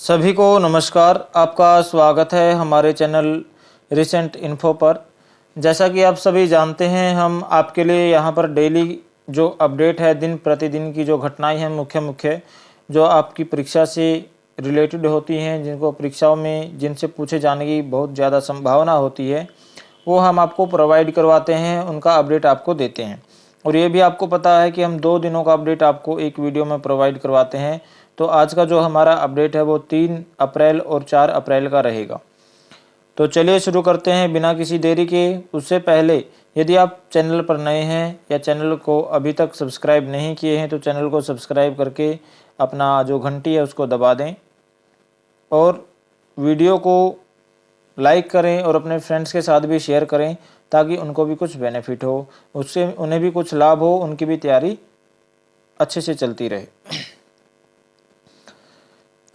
सभी को नमस्कार। आपका स्वागत है हमारे चैनल रिसेंट इन्फो पर। जैसा कि आप सभी जानते हैं, हम आपके लिए यहाँ पर डेली जो अपडेट है, दिन प्रतिदिन की जो घटनाएं हैं मुख्य जो आपकी परीक्षा से रिलेटेड होती हैं, जिनको परीक्षाओं में जिनसे पूछे जाने की बहुत ज़्यादा संभावना होती है, वो हम आपको प्रोवाइड करवाते हैं, उनका अपडेट आपको देते हैं। और ये भी आपको पता है कि हम 2 दिनों का अपडेट आपको एक वीडियो में प्रोवाइड करवाते हैं। तो आज का जो हमारा अपडेट है वो 3 अप्रैल और 4 अप्रैल का रहेगा। तो चलिए शुरू करते हैं बिना किसी देरी के। उससे पहले यदि आप चैनल पर नए हैं या चैनल को अभी तक सब्सक्राइब नहीं किए हैं तो चैनल को सब्सक्राइब करके अपना जो घंटी है उसको दबा दें और वीडियो को लाइक करें और अपने फ्रेंड्स के साथ भी शेयर करें ताकि उनको भी कुछ बेनिफिट हो, उससे उन्हें भी कुछ लाभ हो, उनकी भी तैयारी अच्छे से चलती रहे।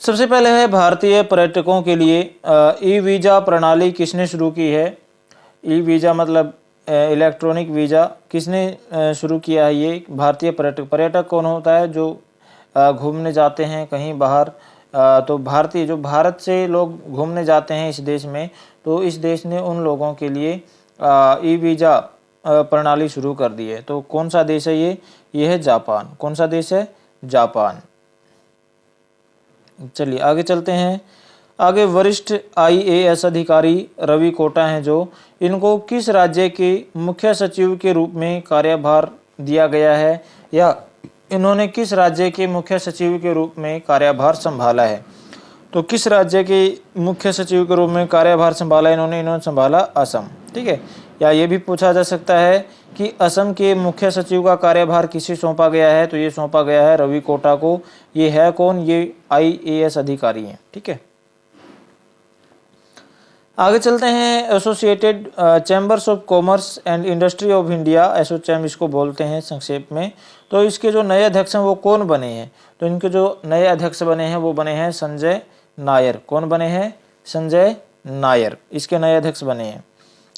सबसे पहले है भारतीय पर्यटकों के लिए ई वीज़ा प्रणाली किसने शुरू की है। ई वीज़ा मतलब इलेक्ट्रॉनिक वीज़ा किसने शुरू किया है। ये भारतीय पर्यटक कौन होता है जो घूमने जाते हैं कहीं बाहर। तो भारतीय जो भारत से लोग घूमने जाते हैं इस देश में, तो इस देश ने उन लोगों के लिए ई वीज़ा प्रणाली शुरू कर दी है। तो कौन सा देश है ये है जापान। कौन सा देश है? जापान। चलिए आगे चलते हैं। आगे वरिष्ठ IAS अधिकारी रवि कोटा हैं, जो इनको किस राज्य के मुख्य सचिव के रूप में कार्यभार दिया गया है, या इन्होंने किस राज्य के मुख्य सचिव के रूप में कार्यभार संभाला है। तो किस राज्य के मुख्य सचिव के रूप में कार्यभार संभाला इन्होंने संभाला असम। ठीक है। या ये भी पूछा जा सकता है कि असम के मुख्य सचिव का कार्यभार किसे सौंपा गया है। तो ये सौंपा गया है रवि कोटा को। ये है कौन? ये IAS अधिकारी हैं। ठीक है। आगे चलते हैं। Associated chambers of commerce and industry of India, ASSOCHAM इसको बोलते हैं संक्षेप में। तो इसके जो नए अध्यक्ष हैं वो कौन बने हैं? तो इनके जो नए अध्यक्ष बने हैं वो बने हैं संजय नायर। कौन बने हैं? संजय नायर इसके नए अध्यक्ष बने हैं।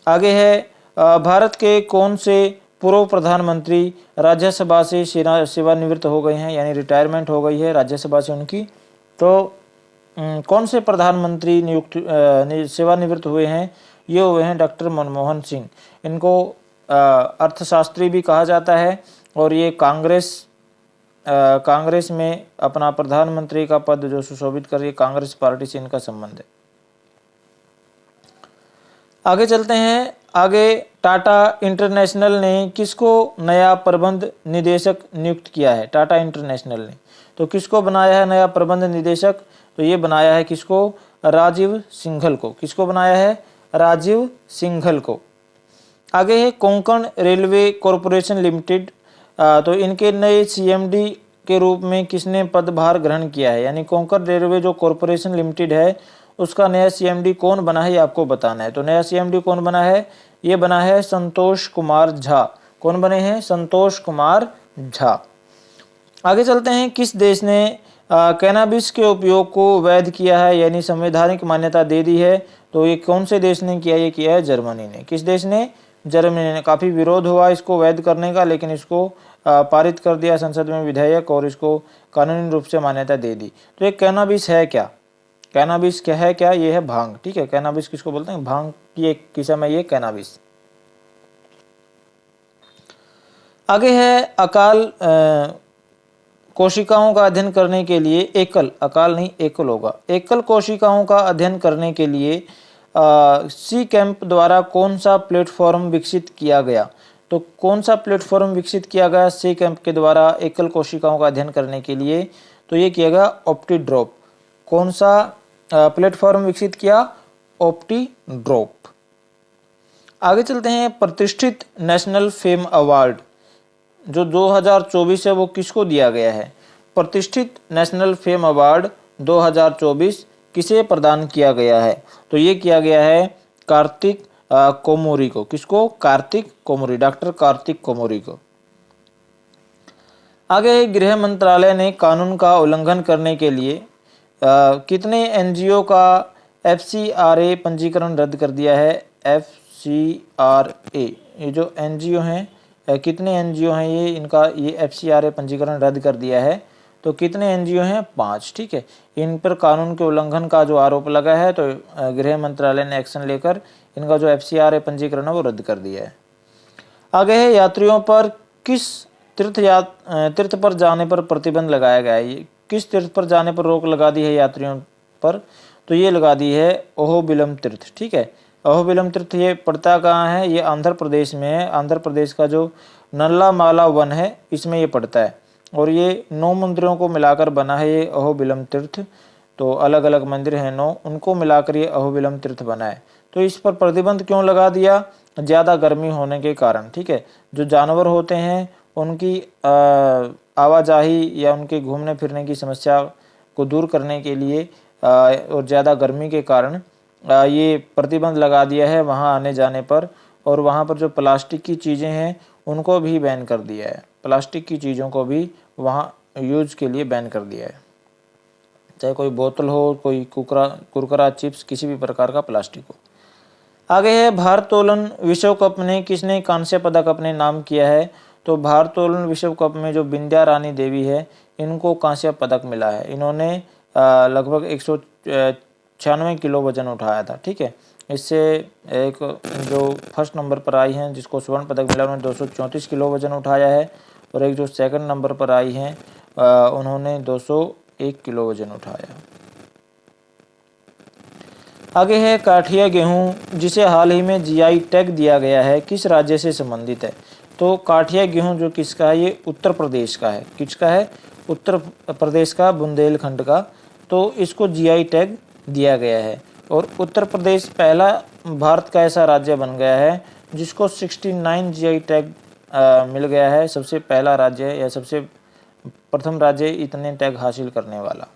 आगे है भारत के कौन से पूर्व प्रधानमंत्री राज्यसभा से सेवानिवृत्त हो गए हैं, यानी रिटायरमेंट हो गई है राज्यसभा से उनकी। तो कौन से प्रधानमंत्री सेवानिवृत्त हुए हैं? ये हुए हैं डॉक्टर मनमोहन सिंह। इनको अर्थशास्त्री भी कहा जाता है और ये कांग्रेस में अपना प्रधानमंत्री का पद जो सुशोभित कर रही है, कांग्रेस पार्टी से इनका संबंध है। आगे चलते हैं। आगे टाटा इंटरनेशनल ने किसको नया प्रबंध निदेशक नियुक्त किया है? टाटा इंटरनेशनल ने तो किसको बनाया है नया प्रबंध निदेशक? तो ये बनाया है किसको? राजीव सिंघल को। किसको बनाया है? राजीव सिंघल को। आगे है कोंकण रेलवे कॉरपोरेशन लिमिटेड। तो इनके नए CMD के रूप में किसने पदभार ग्रहण किया है? यानी कोंकण रेलवे जो कॉरपोरेशन लिमिटेड है उसका नया CMD कौन बना है ये आपको बताना है। तो नया CMD कौन बना है? ये बना है संतोष कुमार झा। कौन बने हैं? संतोष कुमार झा। आगे चलते हैं। किस देश ने कैनाबिस के उपयोग को वैध किया है, यानी संवैधानिक मान्यता दे दी है? तो ये कौन से देश ने किया? ये किया है जर्मनी ने। किस देश ने? जर्मनी ने। काफ़ी विरोध हुआ इसको वैध करने का, लेकिन इसको पारित कर दिया संसद में विधेयक और इसको कानूनी रूप से मान्यता दे दी। तो ये कैनाबिस है क्या? कैनाबिस क्या है? क्या ये है? भांग। ठीक है। कैनाबिस किसको बोलते हैं? भांग की एक किस्म है ये कैनाबिस। आगे है अकाल कोशिकाओं का अध्ययन करने के लिए एकल होगा। एकल कोशिकाओं का अध्ययन करने के लिए सी कैंप द्वारा कौन सा प्लेटफॉर्म विकसित किया गया? तो कौन सा प्लेटफॉर्म विकसित किया गया सी कैंप के द्वारा एकल कोशिकाओं का अध्ययन करने के लिए? तो ये किया गया ऑप्टीड्रॉप। कौन सा प्लेटफॉर्म विकसित किया? ऑप्टीड्रॉप। आगे चलते हैं। प्रतिष्ठित नेशनल फेम अवार्ड जो 2024 है वो किसको दिया गया है? प्रतिष्ठित नेशनल फेम अवार्ड 2024 किसे प्रदान किया गया है? तो ये किया गया है कार्तिक कोमोरी को। किसको? Kartik Komori, doctor Kartik Komori को। आगे गृह मंत्रालय ने कानून का उल्लंघन करने के लिए कितने NGO का FCRA पंजीकरण रद्द कर दिया है? FCRA ये जो NGO हैं, कितने NGO हैं ये, इनका ये FCRA पंजीकरण रद्द कर दिया है? तो कितने एनजीओ हैं? 5। ठीक है, इन पर कानून के उल्लंघन का जो आरोप लगा है तो गृह मंत्रालय ने एक्शन लेकर इनका जो FCRA पंजीकरण है वो रद्द कर दिया है। आगे है यात्रियों पर किस तीर्थ पर जाने पर प्रतिबंध लगाया गया है। किस तीर्थ पर जाने पर रोक लगा दी है यात्रियों पर? तो ये लगा दी है अहोबिलम तीर्थ। ठीक है, अहोबिलम तीर्थ ये पड़ता कहाँ है? ये आंध्र प्रदेश में है। आंध्र प्रदेश का जो नल्लामाला वन है इसमें ये पड़ता है और ये 9 मंदिरों को मिलाकर बना है ये अहोबिलम तीर्थ। तो अलग अलग मंदिर हैं 9, उनको मिलाकर ये अहोबिलम तीर्थ बना है। तो इस पर प्रतिबंध क्यों लगा दिया? ज़्यादा गर्मी होने के कारण। ठीक है, जो जानवर होते हैं उनकी आवाजाही या उनके घूमने फिरने की समस्या को दूर करने के लिए और ज़्यादा गर्मी के कारण ये प्रतिबंध लगा दिया है वहाँ आने जाने पर। और वहाँ पर जो प्लास्टिक की चीज़ें हैं उनको भी बैन कर दिया है। प्लास्टिक की चीज़ों को भी वहाँ यूज के लिए बैन कर दिया है, चाहे कोई बोतल हो, कोई कुरकुरा चिप्स, किसी भी प्रकार का प्लास्टिक हो। आगे है भारोत्तोलन विश्व कप में किसने कांस्य पदक अपने नाम किया है? तो भारोत्तोलन विश्व कप में जो बिंद्या रानी देवी है इनको कांस्य पदक मिला है। इन्होंने लगभग 196 किलो वजन उठाया था। ठीक है, इससे एक जो फर्स्ट नंबर पर आई हैं जिसको स्वर्ण पदक मिला उन्होंने 234 किलो वजन उठाया है और एक जो सेकंड नंबर पर आई हैं उन्होंने 201 किलो वजन उठाया। आगे है काठिया गेहूं जिसे हाल ही में GI टैग दिया गया है किस राज्य से संबंधित है? तो काठिया गेहूं जो किसका है? ये उत्तर प्रदेश का है। किसका है? उत्तर प्रदेश का, बुंदेलखंड का। तो इसको GI टैग दिया गया है और उत्तर प्रदेश पहला भारत का ऐसा राज्य बन गया है जिसको 69 GI टैग मिल गया है। सबसे पहला राज्य या सबसे प्रथम राज्य इतने टैग हासिल करने वाला।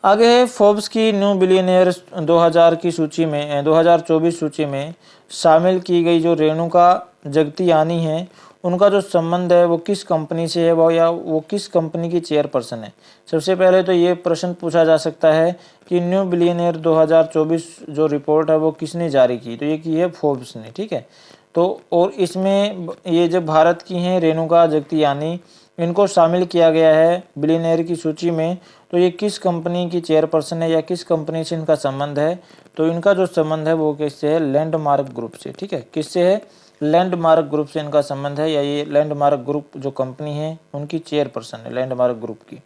आगे है फोर्ब्स की न्यू बिलियनियर 2000 की सूची में 2024 सूची में शामिल की गई जो रेणुका जगतियानी है उनका जो संबंध है वो किस कंपनी से है वो किस कंपनी की चेयरपर्सन है? सबसे पहले तो ये प्रश्न पूछा जा सकता है कि न्यू बिलियनियर 2024 जो रिपोर्ट है वो किसने जारी की? तो ये की है फोर्ब्स ने। ठीक है, तो और इसमें ये जो भारत की हैं रेणुका जगतियानी इनको शामिल किया गया है बिलियनियर की सूची में। तो ये किस कंपनी की चेयरपर्सन है या किस कंपनी से इनका संबंध है? तो इनका जो संबंध है वो किससे है? लैंडमार्क ग्रुप से। ठीक है, किससे है? लैंडमार्क ग्रुप से इनका संबंध है या ये लैंडमार्क ग्रुप जो कंपनी है उनकी चेयरपर्सन है लैंडमार्क ग्रुप की।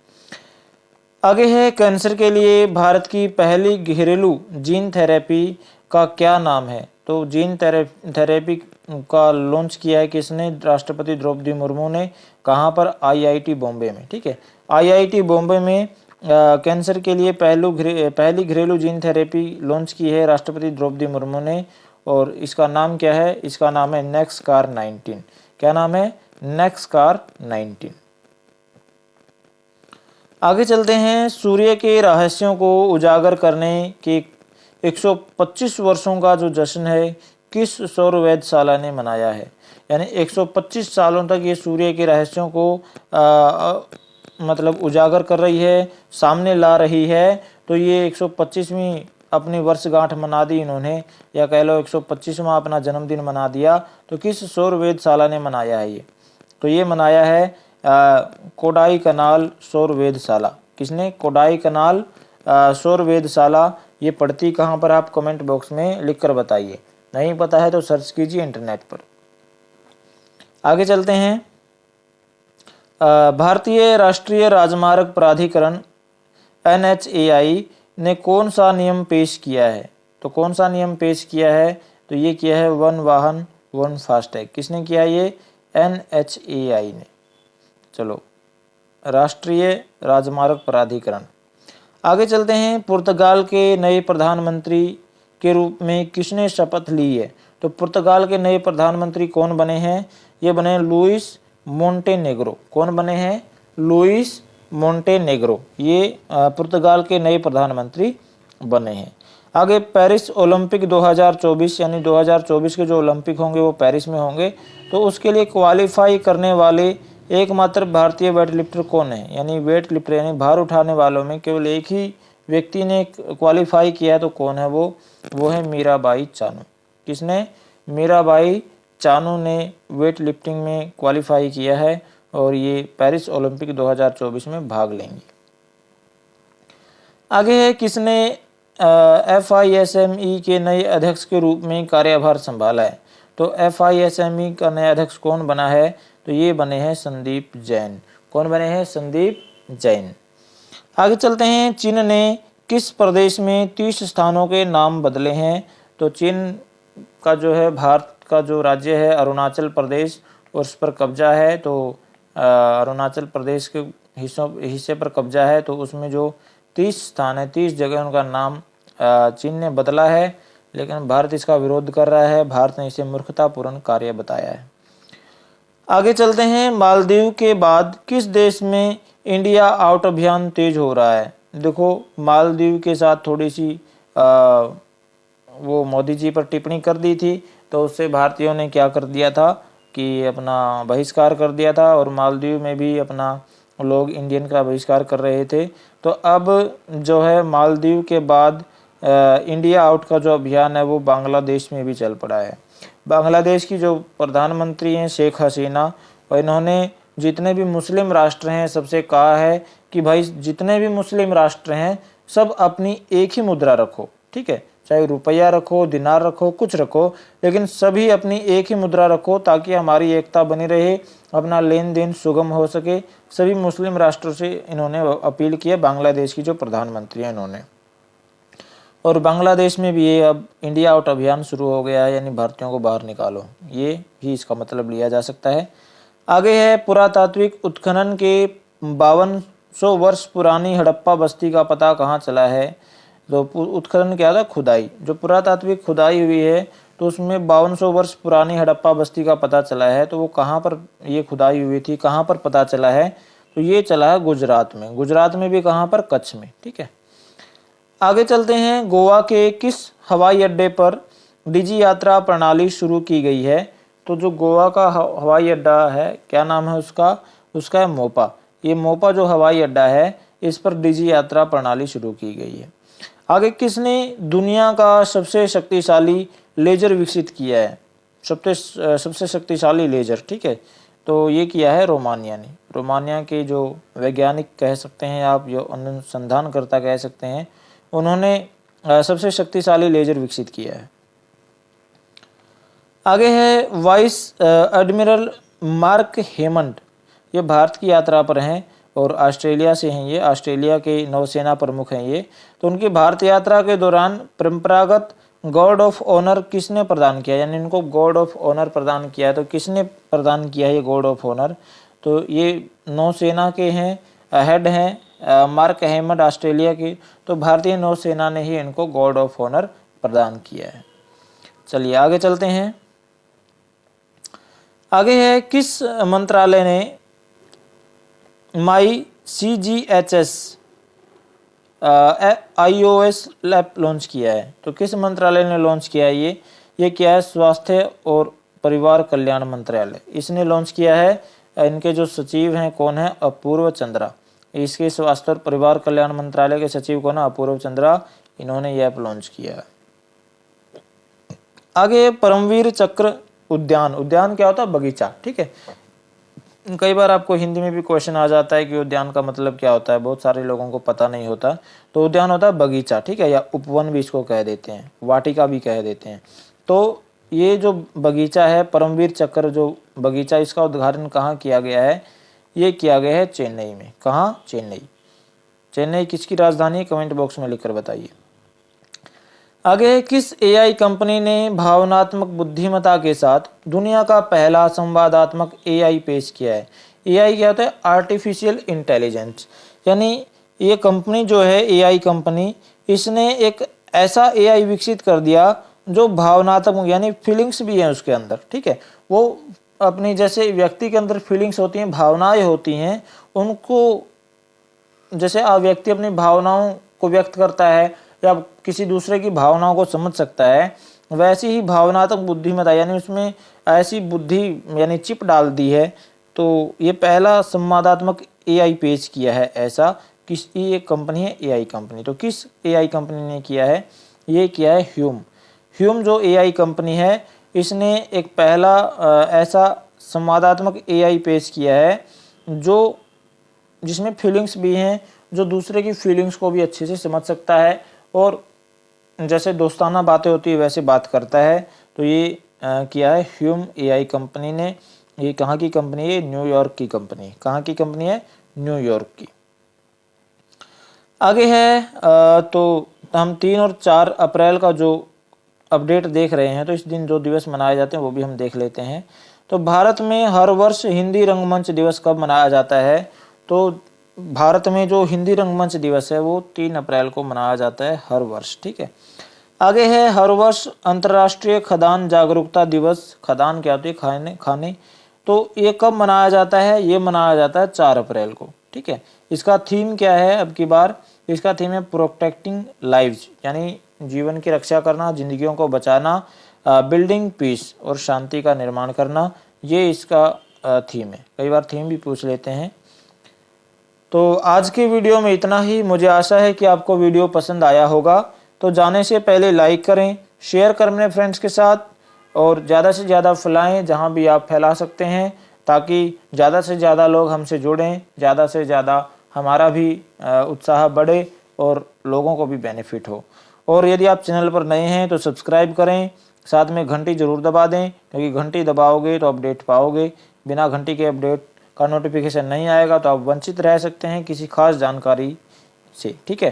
आगे है कैंसर के लिए भारत की पहली घरेलू जीन थेरेपी का क्या नाम है? तो जीन थेरेपी का लॉन्च किया है किसने? राष्ट्रपति द्रौपदी मुर्मू ने। कहाँ पर? IIT बॉम्बे में। ठीक है, IIT बॉम्बे में कैंसर के लिए पहली घरेलू जीन थेरेपी लॉन्च की है राष्ट्रपति द्रौपदी मुर्मू ने और इसका नाम क्या है? इसका नाम है नेक्सकार 19। क्या नाम है? नेक्सकार 19। आगे चलते हैं। सूर्य के रहस्यों को उजागर करने के 125 वर्षों का जो जश्न है किस सौर वेधशाला ने मनाया है? यानी 125 सालों तक ये सूर्य के रहस्यों को मतलब उजागर कर रही है, सामने ला रही है। तो ये 125वीं अपनी वर्षगांठ मना दी इन्होंने, या कह लो 125वां अपना जन्मदिन मना दिया। तो किस सौर वेधशाला ने मनाया है ये? तो ये मनाया है कोडाई कनाल सौर वेधशाला। किसने? कोडाई कनाल सौर वेधशाला। ये पड़ती कहाँ पर? आप कमेंट बॉक्स में लिखकर बताइए। नहीं पता है तो सर्च कीजिए इंटरनेट पर। आगे चलते हैं। भारतीय राष्ट्रीय राजमार्ग प्राधिकरण NHAI ने कौन सा नियम पेश किया है? तो कौन सा नियम पेश किया है? तो ये किया है वन वाहन वन फास्टैग। किसने किया? ये NHAI ने। चलो, राष्ट्रीय राजमार्ग प्राधिकरण। आगे चलते हैं। पुर्तगाल के नए प्रधानमंत्री के रूप में किसने शपथ ली है? तो पुर्तगाल के नए प्रधानमंत्री कौन बने हैं? ये बने लुइस मोंटेनेग्रो। कौन बने हैं? Luis Montenegro. ये पुर्तगाल के नए प्रधानमंत्री बने हैं। आगे पेरिस ओलंपिक 2024 यानी 2024 के जो ओलंपिक होंगे वो पेरिस में होंगे। तो उसके लिए क्वालिफाई करने वाले एकमात्र भारतीय वेट लिफ्टर कौन है? यानी वेट लिफ्टर यानी भार उठाने वालों में केवल एक ही व्यक्ति ने क्वालिफाई किया है। तो कौन है वो है मीराबाई चानू। किसने? मीराबाई चानू ने वेट लिफ्टिंग में क्वालिफाई किया है और ये पेरिस ओलंपिक 2024 में भाग लेंगी। आगे है, किसने FISME के नए अध्यक्ष के रूप में कार्यभार संभाला है? तो FISME का नया अध्यक्ष कौन बना है? तो ये बने हैं संदीप जैन। कौन बने हैं? संदीप जैन। आगे चलते हैं, चीन ने किस प्रदेश में 30 स्थानों के नाम बदले हैं? तो चीन का जो है भारत का जो राज्य है अरुणाचल प्रदेश, उस पर कब्जा है। तो अरुणाचल प्रदेश के हिस्से पर कब्जा है, तो उसमें जो 30 स्थान है, 30 जगह उनका नाम चीन ने बदला है, लेकिन भारत इसका विरोध कर रहा है। भारत ने इसे मूर्खतापूर्ण कार्य बताया है। आगे चलते हैं, मालदीव के बाद किस देश में इंडिया आउट अभियान तेज हो रहा है? देखो, मालदीव के साथ थोड़ी सी वो मोदी जी पर टिप्पणी कर दी थी, तो उससे भारतीयों ने क्या कर दिया था कि अपना बहिष्कार कर दिया था, और मालदीव में भी अपना लोग इंडियन का बहिष्कार कर रहे थे। तो अब जो है मालदीव के बाद इंडिया आउट का जो अभियान है वो बांग्लादेश में भी चल पड़ा है। बांग्लादेश की जो प्रधानमंत्री हैं शेख हसीना, और इन्होंने जितने भी मुस्लिम राष्ट्र हैं सबसे कहा है कि भाई जितने भी मुस्लिम राष्ट्र हैं सब अपनी एक ही मुद्रा रखो, ठीक है, चाहे रुपया रखो, दिनार रखो, कुछ रखो, लेकिन सभी अपनी एक ही मुद्रा रखो ताकि हमारी एकता बनी रहे, अपना लेन देन सुगम हो सके। सभी मुस्लिम राष्ट्रों से इन्होंने अपील की है, बांग्लादेश की जो प्रधानमंत्री हैं इन्होंने। और बांग्लादेश में भी ये अब इंडिया आउट अभियान शुरू हो गया है, यानी भारतीयों को बाहर निकालो, ये भी इसका मतलब लिया जा सकता है। आगे है, पुरातात्विक उत्खनन के 5200 वर्ष पुरानी हड़प्पा बस्ती का पता कहाँ चला है? तो उत्खनन क्या था? खुदाई। जो पुरातात्विक खुदाई हुई है तो उसमें 5200 वर्ष पुरानी हड़प्पा बस्ती का पता चला है। तो वो कहाँ पर ये खुदाई हुई थी, कहाँ पर पता चला है? तो ये चला है गुजरात में। गुजरात में भी कहाँ पर? कच्छ में, ठीक है। आगे चलते हैं, गोवा के किस हवाई अड्डे पर डिजी यात्रा प्रणाली शुरू की गई है? तो जो गोवा का हवाई अड्डा है, क्या नाम है उसका? उसका है मोपा। ये मोपा जो हवाई अड्डा है, इस पर डिजी यात्रा प्रणाली शुरू की गई है। आगे, किसने दुनिया का सबसे शक्तिशाली लेजर विकसित किया है? सबसे शक्तिशाली लेजर, ठीक है, तो ये किया है रोमानिया ने। रोमानिया के जो वैज्ञानिक कह सकते हैं आप, जो अनुसंधानकर्ता कह सकते हैं, उन्होंने सबसे शक्तिशाली लेजर विकसित किया है। आगे है, वाइस एडमिरल मार्क हेमंड, ये भारत की यात्रा पर हैं और ऑस्ट्रेलिया से हैं। ये ऑस्ट्रेलिया के नौसेना प्रमुख हैं ये। तो उनकी भारत यात्रा के दौरान परंपरागत गॉर्ड ऑफ ऑनर किसने प्रदान किया? यानी इनको गॉर्ड ऑफ ऑनर प्रदान किया है। तो किसने प्रदान किया है ये गॉर्ड ऑफ ऑनर? तो ये नौसेना के हैं, हेड हैं मार्क हेमंड ऑस्ट्रेलिया के। तो भारतीय नौसेना ने ही इनको गॉर्ड ऑफ ऑनर प्रदान किया है। चलिए आगे चलते हैं। आगे है, किस मंत्रालय ने माई CGHS iOS ऐप लॉन्च किया है? तो किस मंत्रालय ने लॉन्च किया है ये किया है स्वास्थ्य और परिवार कल्याण मंत्रालय, इसने लॉन्च किया है। इनके जो सचिव हैं कौन है? अपूर्व चंद्रा। इसके स्वास्थ्य और परिवार कल्याण मंत्रालय के सचिव कौन है? अपूर्व चंद्रा। इन्होंने ये ऐप लॉन्च किया है। आगे, परमवीर चक्र उद्यान। उद्यान क्या होता है? बगीचा, ठीक है। कई बार आपको हिंदी में भी क्वेश्चन आ जाता है कि उद्यान का मतलब क्या होता है, बहुत सारे लोगों को पता नहीं होता। तो उद्यान होता है बगीचा, ठीक है, या उपवन भी इसको कह देते हैं, वाटिका भी कह देते हैं। तो ये जो बगीचा है, परमवीर चक्र जो बगीचा, इसका उद्घाटन कहाँ किया गया है? ये किया गया है चेन्नई में। कहाँ? चेन्नई। चेन्नई किसकी राजधानी है? कमेंट बॉक्स में लिखकर बताइए। आगे, किस AI कंपनी ने भावनात्मक बुद्धिमत्ता के साथ दुनिया का पहला संवादात्मक AI पेश किया है? AI क्या होता है? Artificial intelligence. यानी ये कंपनी जो है AI कंपनी, इसने एक ऐसा AI विकसित कर दिया जो भावनात्मक, यानी फीलिंग्स भी हैं उसके अंदर, ठीक है। वो अपनी, जैसे व्यक्ति के अंदर फीलिंग्स होती हैं, भावनाएं होती हैं, उनको जैसे व्यक्ति अपनी भावनाओं को व्यक्त करता है या किसी दूसरे की भावनाओं को समझ सकता है, वैसी ही भावनात्मक बुद्धिमत्ता, यानी उसमें ऐसी बुद्धि यानी चिप डाल दी है। तो ये पहला संवादात्मक AI पेश किया है ऐसा। किस ये कंपनी है? AI company. तो किस AI कंपनी ने किया है? ये किया है ह्यूम जो AI कंपनी है, इसने एक पहला ऐसा संवादात्मक AI पेश किया है जो जिसमें फीलिंग्स भी हैं, जो दूसरे की फीलिंग्स को भी अच्छे से समझ सकता है और जैसे दोस्ताना बातें होती है वैसे बात करता है। तो ये किया है ह्यूम एआई कंपनी ने। ये कहाँ की कंपनी है? न्यूयॉर्क की कंपनी। कहाँ की कंपनी है? न्यूयॉर्क की। आगे है तो हम 3 और 4 अप्रैल का जो अपडेट देख रहे हैं, तो इस दिन जो दिवस मनाए जाते हैं वो भी हम देख लेते हैं। तो भारत में हर वर्ष हिंदी रंगमंच दिवस कब मनाया जाता है? तो भारत में जो हिंदी रंगमंच दिवस है वो 3 अप्रैल को मनाया जाता है हर वर्ष। ठीक है। आगे है हर वर्ष अंतर्राष्ट्रीय खदान जागरूकता दिवस। खदान क्या होती है? खाने। तो ये कब मनाया जाता है? ये मनाया जाता है 4 अप्रैल को। ठीक है। इसका थीम क्या है अब की बार? इसका थीम है प्रोटेक्टिंग लाइव्स, यानी जीवन की रक्षा करना, जिंदगियों को बचाना, बिल्डिंग पीस और शांति का निर्माण करना। ये इसका थीम है। कई बार थीम भी पूछ लेते हैं। तो आज की वीडियो में इतना ही। मुझे आशा है कि आपको वीडियो पसंद आया होगा। तो जाने से पहले लाइक करें, शेयर करें अपने फ्रेंड्स के साथ और ज़्यादा से ज़्यादा फैलाएं जहां भी आप फैला सकते हैं, ताकि ज़्यादा से ज़्यादा लोग हमसे जुड़ें, ज़्यादा से ज़्यादा हमारा भी उत्साह बढ़े और लोगों को भी बेनिफिट हो। और यदि आप चैनल पर नए हैं तो सब्सक्राइब करें, साथ में घंटी ज़रूर दबा दें, क्योंकि घंटी दबाओगे तो अपडेट पाओगे। बिना घंटी के अपडेट का नोटिफिकेशन नहीं आएगा तो आप वंचित रह सकते हैं किसी खास जानकारी से। ठीक है।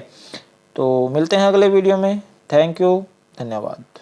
तो मिलते हैं अगले वीडियो में। थैंक यू, धन्यवाद।